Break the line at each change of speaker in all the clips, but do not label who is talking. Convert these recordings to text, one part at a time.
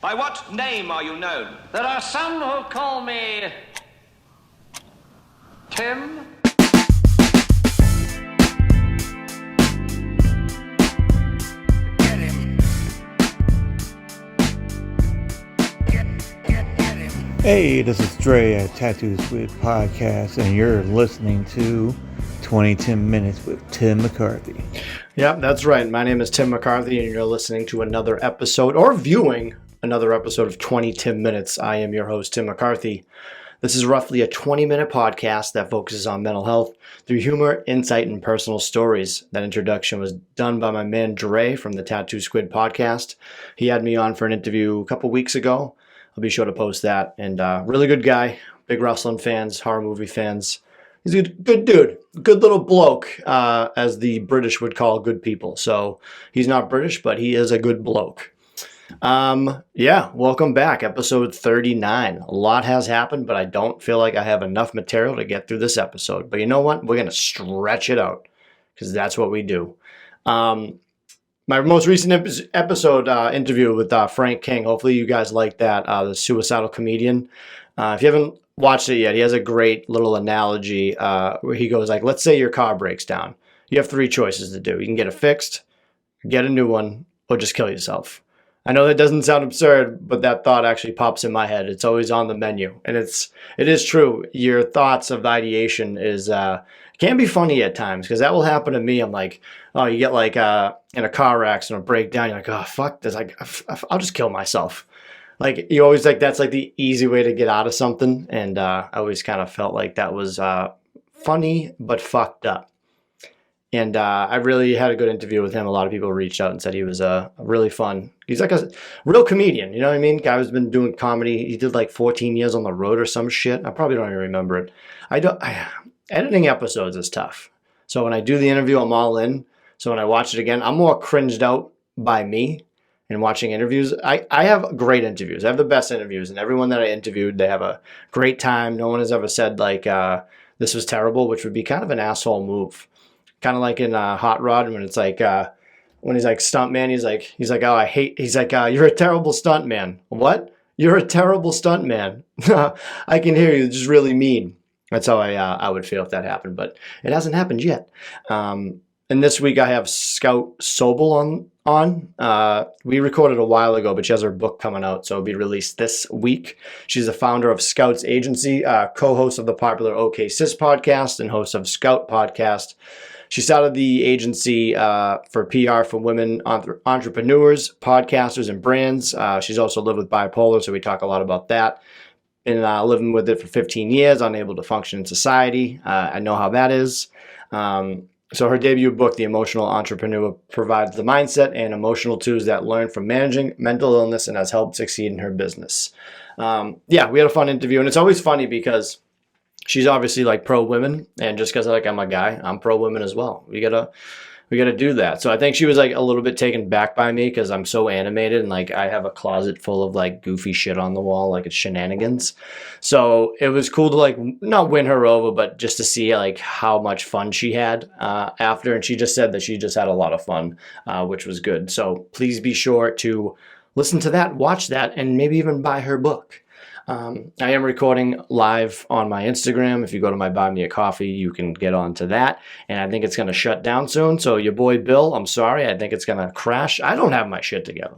By what name are you known?
There are some who call me Tim.
Hey, this is Dre at Ta2squid Podcast, and you're listening to 2010 Minutes with Tim McCarthy.
Yep, that's right. My name is Tim McCarthy, and you're listening to another episode, or viewing another episode of 2010 Minutes. I am your host, Tim McCarthy. This is roughly a 20-minute podcast that focuses on mental health through humor, insight, and personal stories. That introduction was done by my man Dre from the Ta2squid Podcast. He had me on for an interview a couple weeks ago. I'll be sure to post that. And really good guy, big wrestling fans, horror movie fans. He's a good dude, good little bloke, as the British would call good people. So he's not British, but he is a good bloke. Welcome back, episode 39. A lot has happened, but I don't feel like I have enough material to get through this episode. But you know what? We're going to stretch it out because that's what we do. My most recent episode interview with Frank King. Hopefully you guys like that, the suicidal comedian. If you haven't watched it yet, he has a great little analogy where he goes like, let's say your car breaks down. You have three choices to do. You can get it fixed, get a new one, or just kill yourself. I know that doesn't sound absurd, but that thought actually pops in my head. It's always on the menu, and it is true. Your thoughts of ideation can be funny at times, because that will happen to me. I'm like, oh, you get like in a car accident or breakdown, you're like, oh fuck this, like I'll just kill myself. Like you always like that's like the easy way to get out of something, and I always kind of felt like that was funny but fucked up. And I really had a good interview with him. A lot of people reached out and said he was really fun. He's like a real comedian, you know what I mean? Guy who's been doing comedy. He did like 14 years on the road or some shit. I probably don't even remember it. Editing episodes is tough. So when I do the interview, I'm all in. So when I watch it again, I'm more cringed out by me and watching interviews. I have great interviews. I have the best interviews, and everyone that I interviewed, they have a great time. No one has ever said like this was terrible, which would be kind of an asshole move. Kind of like in Hot Rod when it's like when he's like stuntman, he's like oh he's like you're a terrible stuntman. What? You're a terrible stuntman. I can hear you. Just really mean. That's how I would feel if that happened, but it hasn't happened yet. And this week I have Scout Sobel on. We recorded a while ago, but she has her book coming out, so it'll be released this week. She's the founder of Scout's Agency, co-host of the popular OK Sis podcast, and host of Scout Podcast. She started the agency for PR for women entrepreneurs, podcasters, and brands. She's also lived with bipolar, so we talk a lot about that. Been living with it for 15 years, unable to function in society. I know how that is. So her debut book, The Emotional Entrepreneur, provides the mindset and emotional tools that learn from managing mental illness and has helped succeed in her business. We had a fun interview, and it's always funny because she's obviously like pro women, and just because like I'm a guy, I'm pro women as well. We gotta do that. So I think she was like a little bit taken back by me because I'm so animated, and like I have a closet full of like goofy shit on the wall, like it's shenanigans. So it was cool to like not win her over, but just to see like how much fun she had after. And she just said that she just had a lot of fun, which was good. So please be sure to listen to that, watch that, and maybe even buy her book. I am recording live on my Instagram. If you go to my Buy Me a Coffee, you can get onto that. And I think it's going to shut down soon. So your boy Bill, I'm sorry. I think it's going to crash. I don't have my shit together.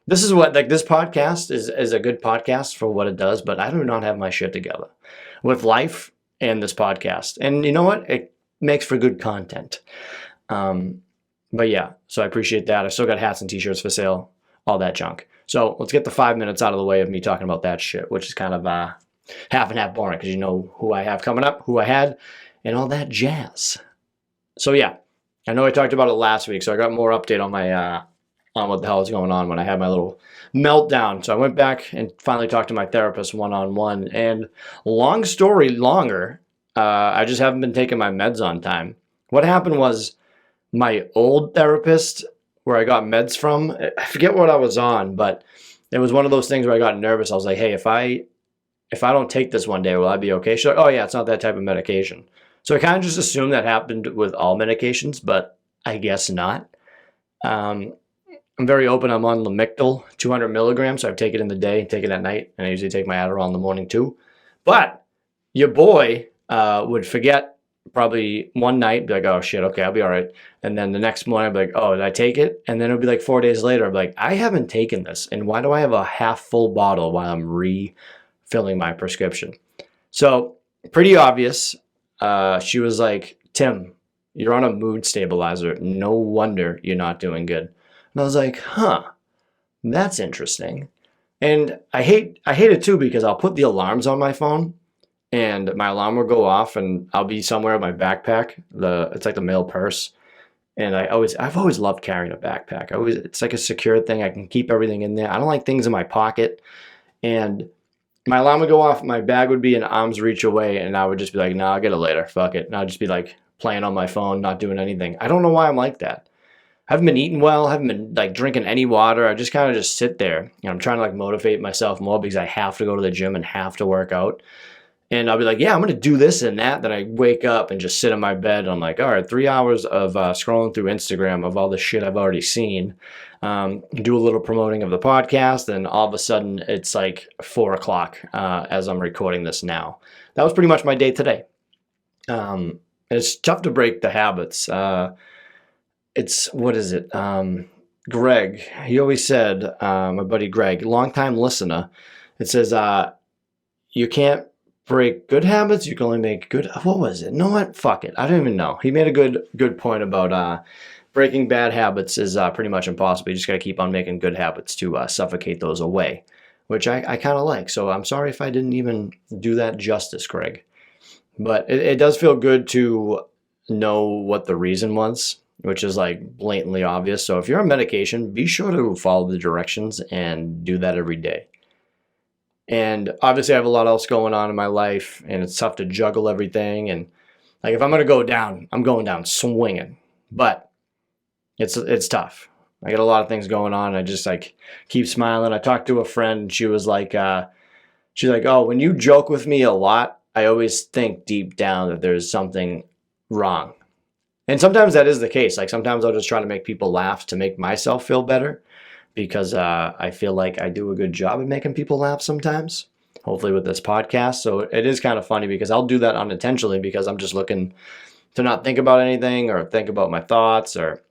This is what, like this podcast is a good podcast for what it does, but I do not have my shit together with life and this podcast. And you know what? It makes for good content. But yeah, so I appreciate that. I still got hats and t-shirts for sale, all that junk. So let's get the 5 minutes out of the way of me talking about that shit, which is kind of half and half boring because you know who I have coming up, who I had, and all that jazz. So yeah, I know I talked about it last week, so I got more update on my on what the hell is going on when I had my little meltdown. So I went back and finally talked to my therapist one-on-one, and long story longer, I just haven't been taking my meds on time. What happened was my old therapist, where I got meds from, I forget what I was on, but it was one of those things where I got nervous. I was like, hey, if I don't take this one day, will I be okay? She's like, oh yeah, it's not that type of medication. So I kind of just assumed that happened with all medications, but I guess not. I'm very open. I'm on Lamictal, 200 milligrams. So I take it in the day, take it at night, and I usually take my Adderall in the morning too. But your boy would forget probably one night, be like, oh shit, okay, I'll be all right. And then the next morning, I'd be like, oh, did I take it? And then it'll be like 4 days later, I'd be like, I haven't taken this. And why do I have a half full bottle while I'm refilling my prescription? So pretty obvious. She was like, Tim, you're on a mood stabilizer. No wonder you're not doing good. And I was like, huh, that's interesting. And I hate it too, because I'll put the alarms on my phone and my alarm will go off and I'll be somewhere in my backpack. It's like the male purse. And I've always loved carrying a backpack. It's like a secure thing. I can keep everything in there. I don't like things in my pocket. And my alarm would go off, my bag would be an arm's reach away, and I would just be like, nah, I'll get it later. Fuck it. And I'll just be like playing on my phone, not doing anything. I don't know why I'm like that. I haven't been eating well, haven't been like drinking any water. I just kind of just sit there. I'm trying to like motivate myself more because I have to go to the gym and have to work out. And I'll be like, yeah, I'm going to do this and that. Then I wake up and just sit in my bed. And I'm like, all right, 3 hours of scrolling through Instagram of all the shit I've already seen. Do a little promoting of the podcast. And all of a sudden it's like 4 o'clock as I'm recording this now. That was pretty much my day today. And it's tough to break the habits. What is it? Greg, he always said, my buddy Greg, longtime listener, it says, you can't break good habits, you can only make good, what was it? No, what? Fuck it. I don't even know. He made a good point about breaking bad habits is pretty much impossible. You just got to keep on making good habits to suffocate those away, which I kind of like. So I'm sorry if I didn't even do that justice, Greg. But it does feel good to know what the reason was, which is like blatantly obvious. So if you're on medication, be sure to follow the directions and do that every day. And obviously I have a lot else going on in my life and it's tough to juggle everything. And like, if I'm going to go down, I'm going down swinging, but it's tough. I got a lot of things going on. I just like keep smiling. I talked to a friend and she was like, oh, when you joke with me a lot, I always think deep down that there's something wrong. And sometimes that is the case. Like sometimes I'll just try to make people laugh to make myself feel better because I feel like I do a good job at making people laugh sometimes, hopefully with this podcast. So it is kind of funny because I'll do that unintentionally because I'm just looking to not think about anything or think about my thoughts or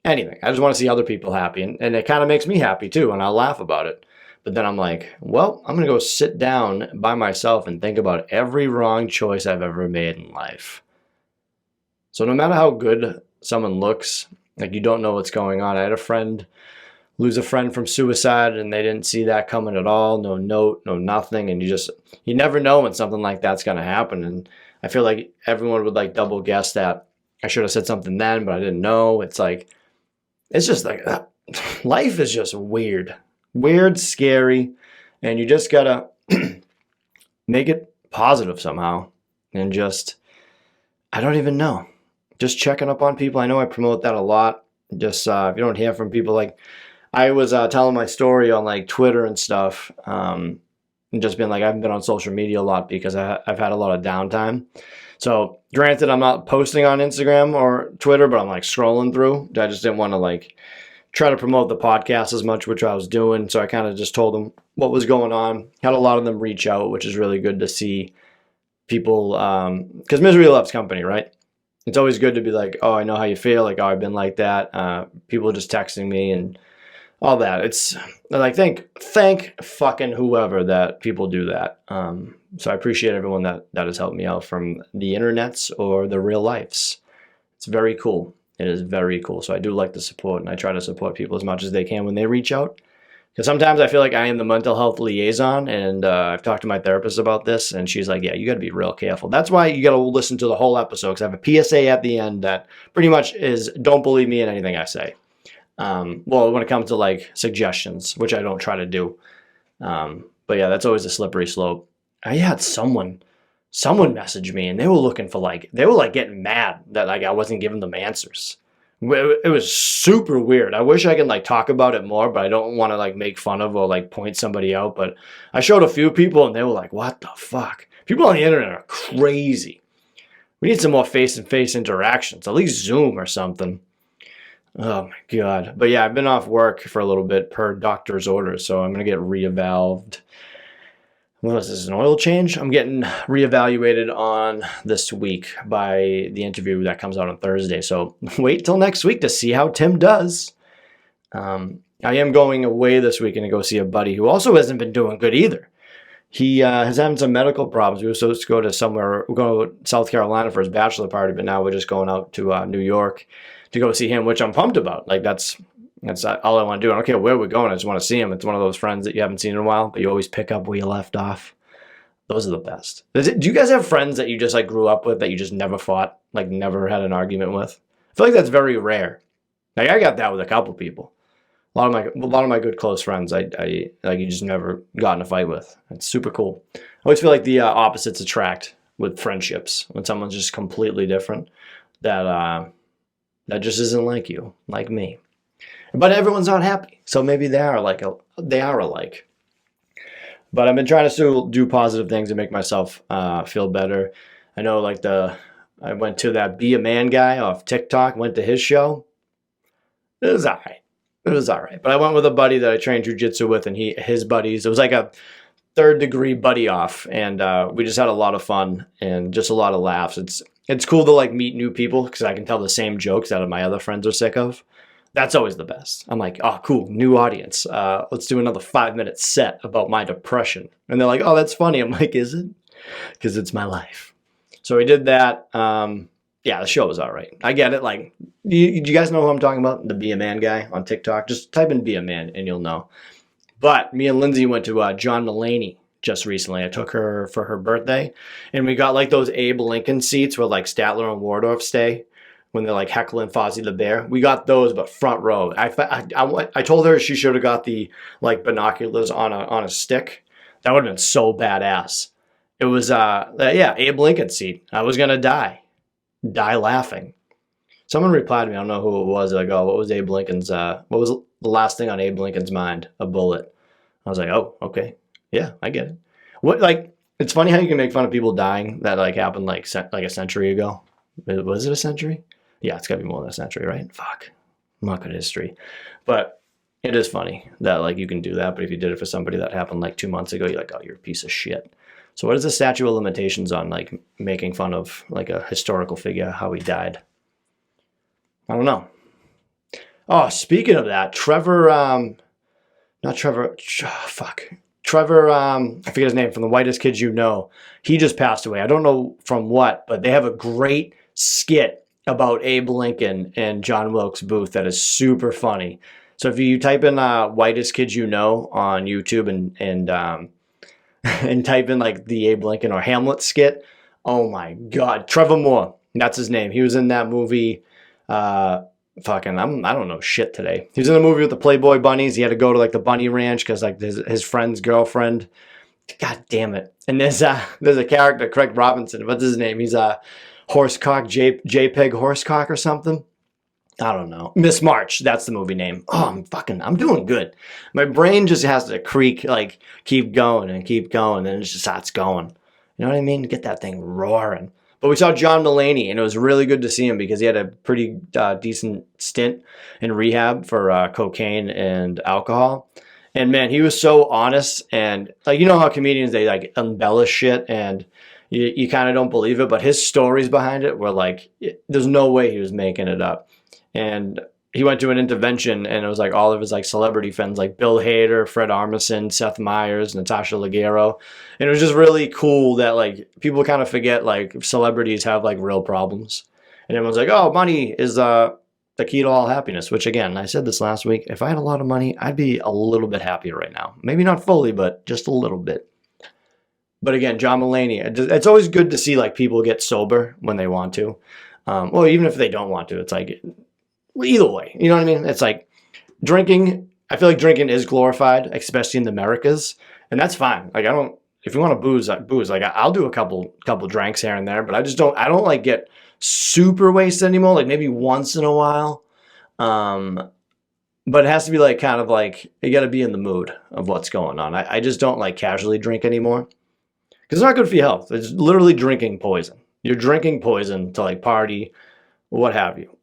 anything. I just want to see other people happy. And it kind of makes me happy too. And I'll laugh about it. But then I'm like, well, I'm going to go sit down by myself and think about every wrong choice I've ever made in life. So no matter how good someone looks, like you don't know what's going on. I had a friend lose a friend from suicide and they didn't see that coming at all. No note, no nothing. And you never know when something like that's going to happen. And I feel like everyone would like double guess that I should have said something then, but I didn't know. It's just like life is just weird, scary. And you just got to make it positive somehow. And I don't even know. Just checking up on people. I know I promote that a lot. Just if you don't hear from people, like I was telling my story on like Twitter and stuff, and just being like, I haven't been on social media a lot because I've had a lot of downtime. So granted, I'm not posting on Instagram or Twitter, but I'm like scrolling through. I just didn't want to like try to promote the podcast as much, which I was doing. So I kind of just told them what was going on. Had a lot of them reach out, which is really good to see people, because misery loves company, right? It's always good to be like, oh, I know how you feel. Like, oh, I've been like that. People just texting me and all that. It's like, thank fucking whoever that people do that. So I appreciate everyone that has helped me out from the internets or the real lives. It's very cool. It is very cool. So I do like the support and I try to support people as much as they can when they reach out. Because sometimes I feel like I am the mental health liaison, and I've talked to my therapist about this, and she's like, yeah, you got to be real careful. That's why you got to listen to the whole episode, because I have a PSA at the end that pretty much is, don't believe me in anything I say. Well, when it comes to like suggestions, which I don't try to do. But yeah, that's always a slippery slope. I had someone message me, and they were like getting mad that like I wasn't giving them answers. It was super weird. I wish I could like talk about it more, but I don't want to like make fun of or like point somebody out. But I showed a few people and they were like, what the fuck? People on the internet are crazy. We need some more face-to-face interactions, at least Zoom or something. Oh my God. But yeah, I've been off work for a little bit per doctor's orders, so I'm going to get reevaluated. What is this, an oil change? I'm getting reevaluated on this week by the interview that comes out on Thursday. So wait till next week to see how Tim does. I am going away this weekend to go see a buddy who also hasn't been doing good either. He is having some medical problems. We were supposed to go to somewhere, we're going to South Carolina for his bachelor party, but now we're just going out to New York to go see him, which I'm pumped about. Like that's all I want to do. I don't care where we're going. I just want to see him. It's one of those friends that you haven't seen in a while, but you always pick up where you left off. Those are the best. Do you guys have friends that you just like grew up with that you just never fought, like never had an argument with? I feel like that's very rare. Like I got that with a couple people. A lot of my good close friends, I like you just never got in a fight with. It's super cool. I always feel like the opposites attract with friendships. When someone's just completely different, that just isn't like you, like me. But everyone's not happy, so maybe they are alike. But I've been trying to still do positive things to make myself feel better. I know, like I went to that Be a Man guy off TikTok. Went to his show. It was all right. But I went with a buddy that I trained jiu-jitsu with, and his buddies. It was like a third-degree buddy off, and we just had a lot of fun and just a lot of laughs. It's cool to like meet new people because I can tell the same jokes that my other friends are sick of. That's always the best. I'm like, oh, cool, new audience. Let's do another 5-minute set about my depression. And they're like, oh, that's funny. I'm like, is it? Because it's my life. So we did that. Yeah, the show was all right. I get it. Like, do you guys know who I'm talking about? The Be a Man guy on TikTok. Just type in Be a Man and you'll know. But me and Lindsay went to John Mulaney just recently. I took her for her birthday. And we got like those Abe Lincoln seats where like Statler and Waldorf stay when they're like heckling Fozzie the Bear. We got those, but front row. I told her she should have got the like binoculars on a stick. That would have been so badass. It was, Abe Lincoln seat. I was going to die laughing. Someone replied to me, I don't know who it was. Like, oh, what was Abe Lincoln's, what was the last thing on Abe Lincoln's mind? A bullet. I was like, oh, okay. Yeah, I get it. What, like, it's funny how you can make fun of people dying that like happened like a century ago. Was it a century? Yeah, it's gotta be more than a century, right? Fuck. I'm not good at history. But it is funny that like you can do that, but if you did it for somebody that happened like 2 months ago, you're like, oh, you're a piece of shit. So what is the statute of limitations on like making fun of like a historical figure, how he died? I don't know. Oh, speaking of that, Trevor, I forget his name, from The Whitest Kids You Know. He just passed away. I don't know from what, but they have a great skit about Abe Lincoln and John Wilkes Booth that is super funny. So if you type in Whitest Kids You Know on YouTube and type in like the Abe Lincoln or Hamlet skit, oh my God, Trevor Moore, that's his name. He was in that movie. I don't know shit today. He was in the movie with the Playboy bunnies. He had to go to like the bunny ranch because like his friend's girlfriend. God damn it! And there's a character, Craig Robinson. What's his name? He's a Horsecock, JPEG Horsecock or something. I don't know. Miss March, that's the movie name. Oh, I'm doing good. My brain just has to keep going, and then it just starts going. You know what I mean? Get that thing roaring. But we saw John Mulaney, and it was really good to see him because he had a pretty decent stint in rehab for cocaine and alcohol. And man, he was so honest, and like, you know how comedians, they like embellish shit and you kind of don't believe it, but his stories behind it were like, there's no way he was making it up. And he went to an intervention, and it was like all of his like celebrity friends, like Bill Hader, Fred Armisen, Seth Meyers, Natasha Leggero. And it was just really cool that like people kind of forget like celebrities have like real problems. And everyone's like, oh, money is the key to all happiness, which again, I said this last week, if I had a lot of money, I'd be a little bit happier right now. Maybe not fully, but just a little bit. But again, John Mulaney, it's always good to see like people get sober when they want to. Or even if they don't want to, it's like, either way, you know what I mean? It's like drinking. I feel like drinking is glorified, especially in the Americas, and that's fine. Like if you want to booze, like I'll do a couple drinks here and there, but I don't like get super wasted anymore. Like maybe once in a while. But it has to be like kind of like you got to be in the mood of what's going on. I just don't like casually drink anymore because it's not good for your health. It's literally drinking poison. You're drinking poison to like party, what have you.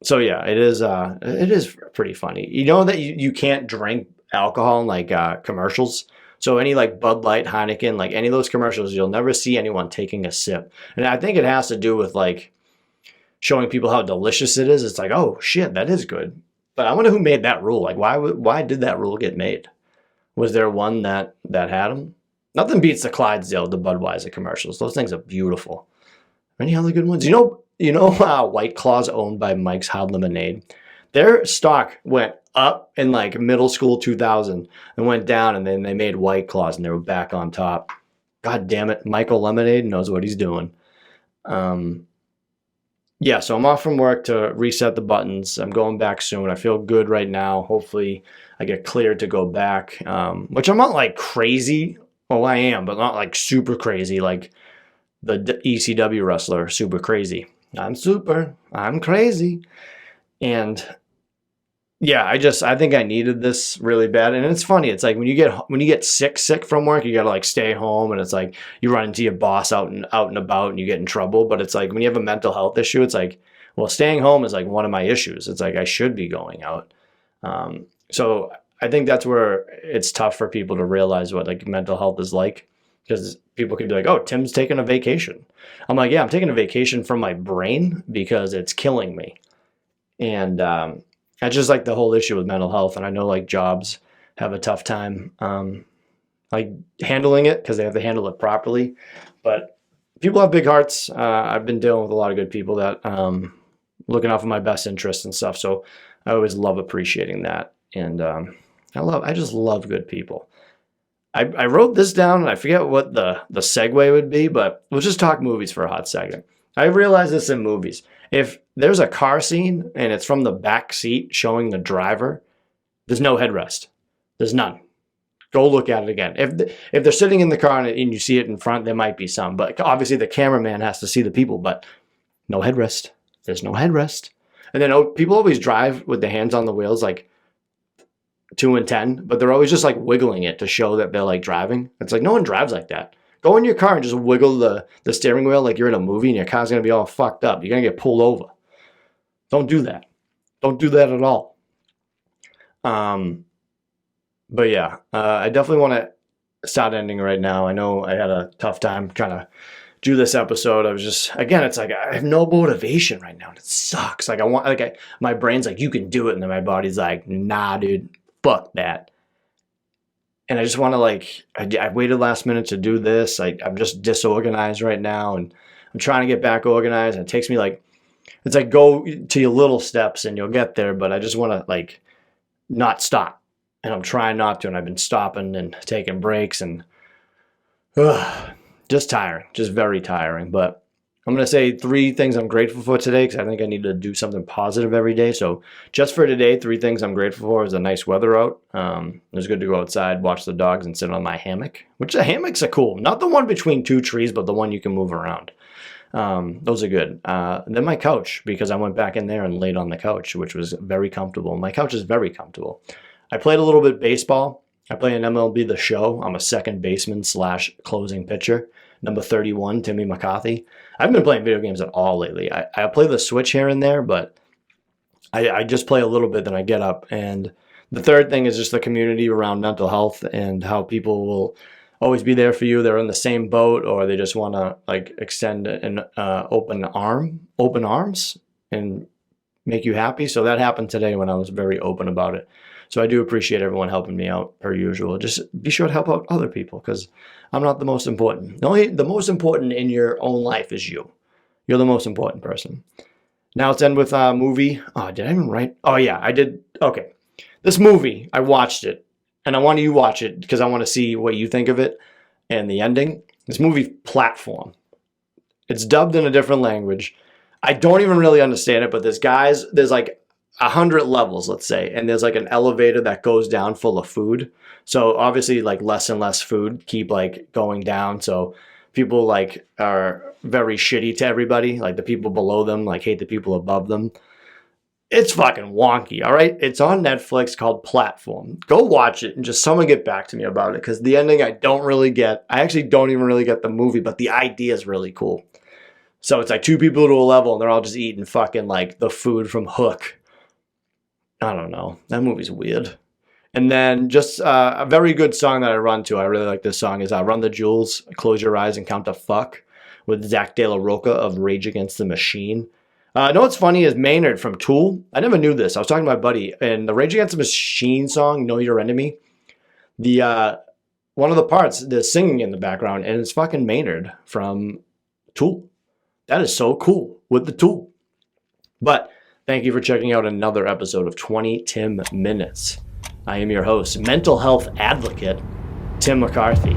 So yeah, it is pretty funny. You know that you can't drink alcohol in like commercials. So any like Bud Light, Heineken, like any of those commercials, you'll never see anyone taking a sip. And I think it has to do with like showing people how delicious it is. It's like, oh shit, that is good. But I wonder who made that rule. Like, why did that rule get made? Was there one that had them? Nothing beats the Clydesdale, the Budweiser commercials. Those things are beautiful. Any other good ones? White Claw's owned by Mike's Hard Lemonade. Their stock went up in like middle school 2000 and went down, and then they made White Claws and they were back on top. God damn it, Michael Lemonade knows what he's doing. Yeah, so I'm off from work to reset the buttons. I'm going back soon. I feel good right now. Hopefully I get cleared to go back, which I'm not like crazy. Well, I am, but not like super crazy like the ECW wrestler, super crazy. I'm crazy. And yeah, I think I needed this really bad. And it's funny. It's like when you get sick from work, you got to like stay home, and it's like you run into your boss out and about and you get in trouble. But it's like when you have a mental health issue, it's like, well, staying home is like one of my issues. It's like I should be going out. So I think that's where it's tough for people to realize what like mental health is like, because people could be like, oh, Tim's taking a vacation. I'm like, yeah, I'm taking a vacation from my brain because it's killing me. And I just like the whole issue with mental health. And I know like jobs have a tough time like handling it because they have to handle it properly. But people have big hearts. I've been dealing with a lot of good people that looking out for my best interests and stuff. So I always love appreciating that. And I just love good people. I wrote this down, and I forget what the segue would be, but we'll just talk movies for a hot second. I realize this in movies. If there's a car scene and it's from the back seat showing the driver, there's no headrest. There's none. Go look at it again. If they're sitting in the car and you see it in front, there might be some. But obviously the cameraman has to see the people, but no headrest. There's no headrest. And then people always drive with the hands on the wheels like 2 and 10, but they're always just like wiggling it to show that they're like driving. It's like no one drives like that. Go in your car and just wiggle the steering wheel like you're in a movie, and your car's going to be all fucked up. You're going to get pulled over. Don't do that. Don't do that at all. But yeah, I definitely want to start ending right now. I know I had a tough time trying to do this episode. I was just, again, it's like I have no motivation right now, and it sucks. Like my brain's like, you can do it, and then my body's like, nah, dude, fuck that. And I just want to like, I waited last minute to do this. I'm just disorganized right now, and I'm trying to get back organized. And it takes me like, it's like go to your little steps and you'll get there. But I just want to like not stop, and I'm trying not to. And I've been stopping and taking breaks, and just tiring, just very tiring. But I'm going to say 3 things I'm grateful for today, because I think I need to do something positive every day. So just for today, 3 things I'm grateful for is the nice weather out. It was good to go outside, watch the dogs, and sit on my hammock, which the hammocks are cool. Not the one between 2 trees, but the one you can move around. Those are good. Then my couch, because I went back in there and laid on the couch, which was very comfortable. My couch is very comfortable. I played a little bit baseball. I play in MLB The Show. I'm a second baseman / closing pitcher. Number 31, Timmy McCarthy. I haven't been playing video games at all lately. I play the Switch here and there, but I just play a little bit, then I get up. And the third thing is just the community around mental health and how people will always be there for you. They're in the same boat, or they just want to like extend an open arms and make you happy. So that happened today when I was very open about it. So I do appreciate everyone helping me out per usual. Just be sure to help out other people, because I'm not the most important. The most important in your own life is you. You're the most important person. Now let's end with a movie. Oh, did I even write? Oh yeah, I did. Okay. This movie, I watched it, and I want you to watch it because I want to see what you think of it and the ending. This movie, Platform. It's dubbed in a different language. I don't even really understand it, but there's like 100 levels, let's say, and there's like an elevator that goes down full of food. So obviously like less and less food keep like going down. So people like are very shitty to everybody. Like the people below them like hate the people above them. It's fucking wonky, all right? It's on Netflix, called Platform. Go watch it and just someone get back to me about it, because the ending I don't really get. I actually don't even really get the movie, but the idea is really cool. So it's like two people to a level and they're all just eating fucking like the food from Hook. I don't know. That movie's weird. And then just a very good song that I run to. I really like this song is Run the Jewels, Close Your Eyes and Count to Fuck with Zach De La Rocha of Rage Against the Machine. Know what's funny is Maynard from Tool. I never knew this. I was talking to my buddy and the Rage Against the Machine song, Know Your Enemy. The one of the parts, the singing in the background, and it's fucking Maynard from Tool. That is so cool with the Tool. But thank you for checking out another episode of 20 Tim Minutes. I am your host, mental health advocate, Tim McCarthy.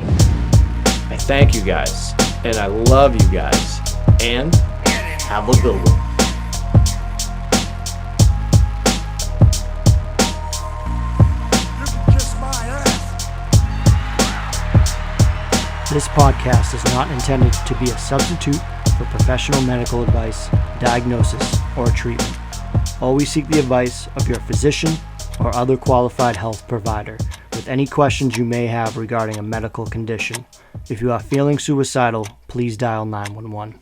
I thank you guys, and I love you guys, and have a good one.
This podcast is not intended to be a substitute for professional medical advice, diagnosis, or treatment. Always seek the advice of your physician or other qualified health provider with any questions you may have regarding a medical condition. If you are feeling suicidal, please dial 911.